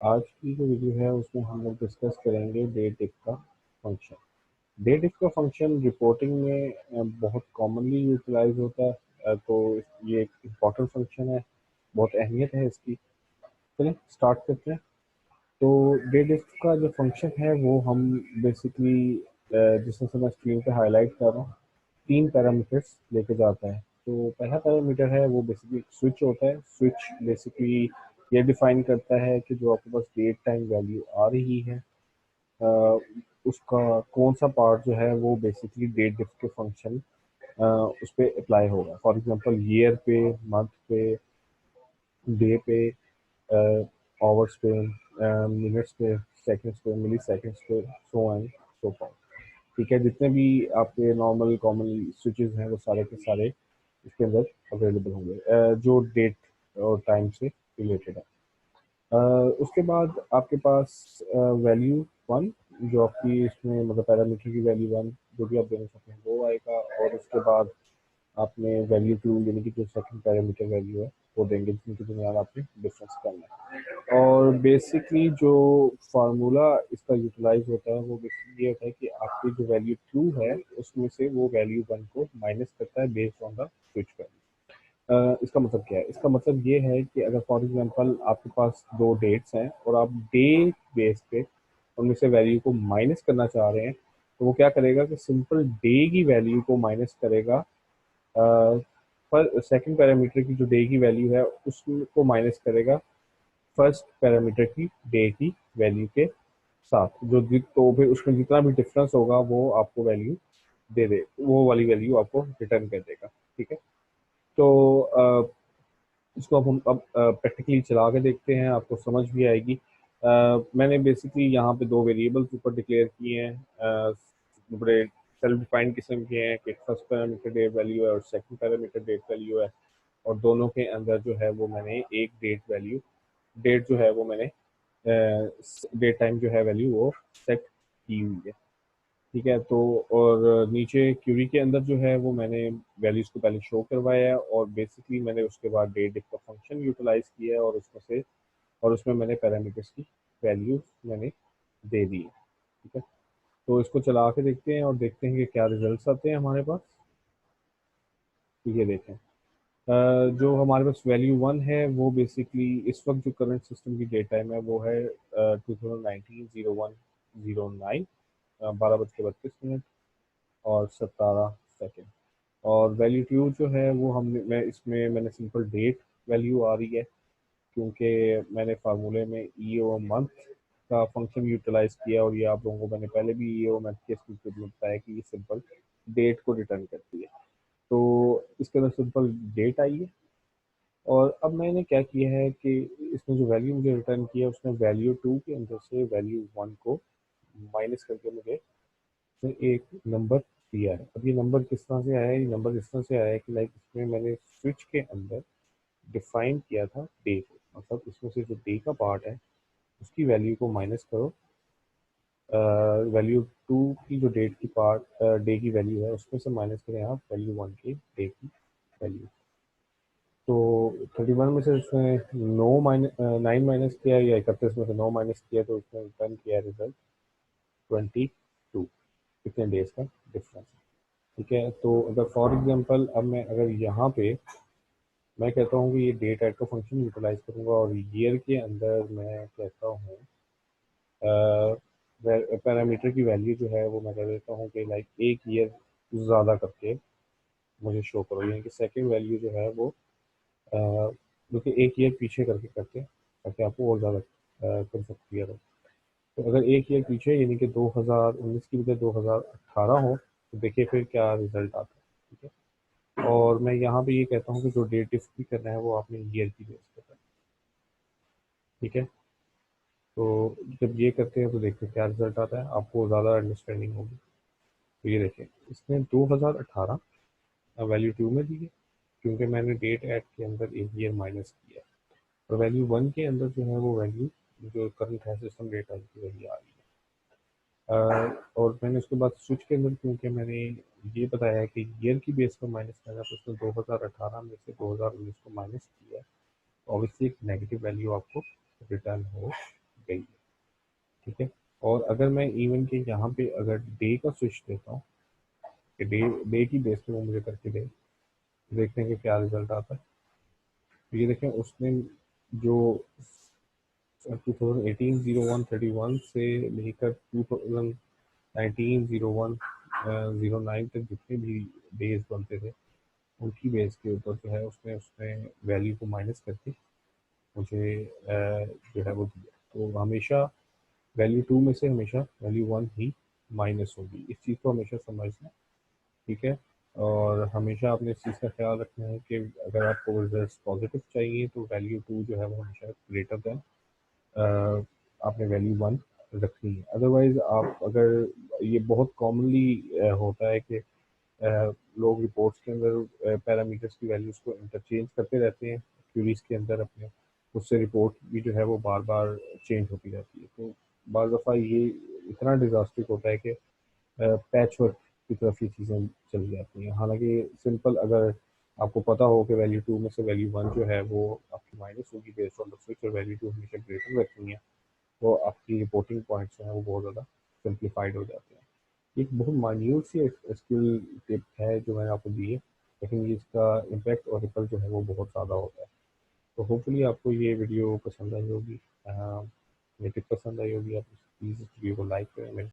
आज की जो वीडियो है उसमें हम लोग डिस्कस करेंगे डेट इफ का फंक्शन। डेट इफ का फंक्शन रिपोर्टिंग में बहुत कॉमनली यूटिलाइज होता है। तो ये एक इम्पॉर्टेंट फंक्शन है, बहुत अहमियत है इसकी। चलिए स्टार्ट करते हैं। तो डेट इफ का जो फंक्शन है वो हम बेसिकली जिस तरह से मैं स्क्रीन पे हाईलाइट कर रहा हूँ, तीन पैरामीटर्स लेके जाता है। तो पहला पैरामीटर है वो बेसिकली स्विच होता है। स्विच बेसिकली ये डिफाइन करता है कि जो आपके पास डेट टाइम वैल्यू आ रही है, अ, उसका कौन सा पार्ट जो है वो बेसिकली डेट डिफ के फंक्शन उस पर अप्लाई होगा। फॉर एग्जांपल ईयर पे, मंथ पे, डे पे, आवर्स पे, मिनट्स पे, सेकंड्स पे, मिली सेकंड्स पे, सो एंड सो फॉर। ठीक है, जितने भी आपके नॉर्मल कॉमन स्विचेस हैं वो सारे के सारे इसके अंदर अवेलेबल होंगे, जो डेट और टाइम से रिलेटेड है। उसके बाद आपके पास वैल्यू वन, जो आपकी इसमें मतलब पैरामीटर की वैल्यू वन जो भी आप देना चाहते हैं वो आएगा। और उसके बाद आपने वैल्यू टू यानी कि जो सेकंड पैरामीटर वैल्यू है वो देंगे, जिनकी बुनियाद आपने डिफरेंस करना है। और बेसिकली जो फार्मूला इसका यूटिलाइज होता है वो बेसिकली ये होता है कि आपकी जो वैल्यू टू है उसमें से वो वैल्यू वन को माइनस करता है based on the switch value. इसका मतलब क्या है? इसका मतलब ये है कि अगर फॉर एग्जांपल आपके पास दो डेट्स हैं और आप डे बेस पे उनमें से वैल्यू को माइनस करना चाह रहे हैं, तो वो क्या करेगा कि सिंपल डे की वैल्यू को माइनस करेगा, पर सेकंड पैरामीटर की जो डे की वैल्यू है उसको माइनस करेगा फर्स्ट पैरामीटर की डे की वैल्यू के साथ। तो फिर उसमें जितना भी डिफरेंस होगा वो आपको वैल्यू दे दे, वो वाली वैल्यू आपको रिटर्न कर देगा। ठीक है, तो इसको अब हम अब प्रैक्टिकली चला के देखते हैं, आपको समझ भी आएगी। मैंने बेसिकली यहाँ पे दो वेरिएबल्स ऊपर डिक्लेयर किए हैं, बड़े सेल्फ डिफाइंड किस्म के हैं कि फर्स्ट पैरामीटर डेट वैल्यू है और सेकंड पैरामीटर डेट वैल्यू है। और दोनों के अंदर जो है वो मैंने एक डेट वैल्यू, डेट जो है वो मैंने डेट टाइम जो है वैल्यू वो सेट की हुई है। ठीक है, तो और नीचे क्यूरी के अंदर जो है वो मैंने वैल्यूज को पहले शो करवाया है और बेसिकली मैंने उसके बाद डेट डिफ का फंक्शन यूटिलाइज किया है और उसमें से और उसमें मैंने पैरामीटर्स की वैल्यूज मैंने दे दी है। ठीक है, तो इसको चला के देखते हैं और देखते हैं कि क्या रिजल्ट्स आते हैं हमारे पास। ये देखें, जो हमारे पास वैल्यू वन है वो बेसिकली इस वक्त जो करंट सिस्टम की डेट टाइम है वो है 2019-01-09, 12:32 और 17 सेकेंड। और वैल्यू टू जो है वो हमने मैं इसमें मैंने सिंपल डेट वैल्यू आ रही है, क्योंकि मैंने फार्मूले में ई ओ मंथ का फंक्शन यूटिलाइज किया और ये आप लोगों को मैंने पहले भी ई ओ मंथ के स्पीड में बताया कि ये सिंपल डेट को रिटर्न करती है। तो इसके अंदर सिंपल डेट आई है। और अब मैंने क्या किया है कि इसमें जो वैल्यू मुझे रिटर्न किया है उसमें वैल्यू टू के अंदर से वैल्यू वन को माइनस करके मुझे फिर एक नंबर दिया है। अब ये नंबर किस तरह से आया है? ये नंबर इस तरह से आया है कि लाइक इसमें मैंने स्विच के अंदर डिफाइन किया था डे को, मतलब इसमें से जो डे का पार्ट है उसकी वैल्यू को माइनस करो, वैल्यू टू की जो डेट की पार्ट डे की वैल्यू है उसमें से माइनस करें आप वैल्यू वन की डे की वैल्यू। तो 31 में से उसने नौ माइनस 9 माइनस किया, या 31 में से 9 माइनस किया, तो उसने रिटर्न किया रिजल्ट 22। कितने डेज का डिफरेंस। ठीक है, तो अगर फॉर एग्जांपल अब मैं अगर यहाँ पे मैं कहता हूँ कि ये डेट ऐड का फंक्शन यूटिलाइज करूँगा और ईयर के अंदर मैं कहता हूँ पैरामीटर की वैल्यू जो है वो मैं कह देता हूँ कि लाइक एक ईयर ज़्यादा करके मुझे शो करो, यानी कि सेकंड वैल्यू जो है वो जो कि एक ईयर पीछे करके करते हैं ताकि आपको और ज़्यादा कंसेप्ट क्लियर हो। तो अगर एक ईयर पीछे यानी कि 2019 की बजाय 2018 हो तो देखिए फिर क्या रिजल्ट आता है। ठीक है, और मैं यहाँ पे ये कहता हूँ कि जो डेट इफ भी करना है वो आपने ईयर की बेस पे करना है। ठीक है, तो जब ये करते हैं तो देखते हैं क्या रिजल्ट आता है, आपको ज़्यादा अंडरस्टैंडिंग होगी। तो ये देखिए, इसने 2018 वैल्यू टू में दी है क्योंकि मैंने डेट ऐड के अंदर एक ईयर माइनस किया है। और वैल्यू वन के अंदर जो है वो वैल्यू जो करंट है सिस्टम डेट टाइम की वही आ रही है। और मैंने उसके बाद स्विच के अंदर क्योंकि मैंने ये बताया है कि ईयर की बेस पर माइनस करना, तो उसने 2018 में से 2019 को माइनस किया है। ऑब्वियसली एक नेगेटिव वैल्यू आपको रिटर्न हो गई है, ठीक है। और अगर मैं इवन के यहाँ पे अगर डे का स्विच देता हूँ कि डे डे की बेस पे वो मुझे करके दे, देखते हैं कि क्या रिजल्ट आता है। तो ये देखें उसने जो 2018-01-31 से लेकर 2019-01-09 तक जितने भी डेज बनते थे उनकी बेस के ऊपर जो है उसने उसने वैल्यू को माइनस करके मुझे जो है वो दिया। तो हमेशा वैल्यू 2 में से हमेशा वैल्यू 1 ही माइनस होगी, इस चीज़ को हमेशा समझना, ठीक है। और हमेशा आपने इस चीज़ का ख्याल रखना है कि अगर आपको रिजल्ट पॉजिटिव चाहिए तो वैल्यू 2 जो है वो हमेशा ग्रेटर दैन आपने वैल्यू 1 रखनी है। अदरवाइज़ आप अगर ये बहुत कॉमनली होता है कि लोग रिपोर्ट्स के अंदर पैरामीटर्स की वैल्यूज़ को इंटरचेंज करते रहते हैं क्यूरीज के अंदर अपने, उससे रिपोर्ट भी जो है वो बार बार चेंज होती रहती है। तो बाज़ दफ़ा ये इतना डिज़ास्टिक होता है कि पैच वर्क की तरफ ये चीज़ें चली जाती हैं। हालांकि सिंपल अगर आपको पता हो कि वैल्यू 2 में से वैल्यू 1 जो है वो आपकी माइनस होगी बेस्ड ऑन द स्विच और वैल्यू 2 हमेशा ग्रेटर रखनी है, तो आपकी रिपोर्टिंग पॉइंट्स जो हैं वो बहुत ज़्यादा सिंप्लीफाइड हो जाते हैं। एक बहुत माइन्यूट सी स्किल टिप है जो मैंने आपको दी है, लेकिन ये इसका इम्पैक्ट और रिपल जो है वो बहुत ज़्यादा होता है। तो होपफुली आपको ये वीडियो पसंद आई होगी, ये टिप पसंद आई होगी। आप प्लीज़ इस वीडियो को लाइक करें, मेरे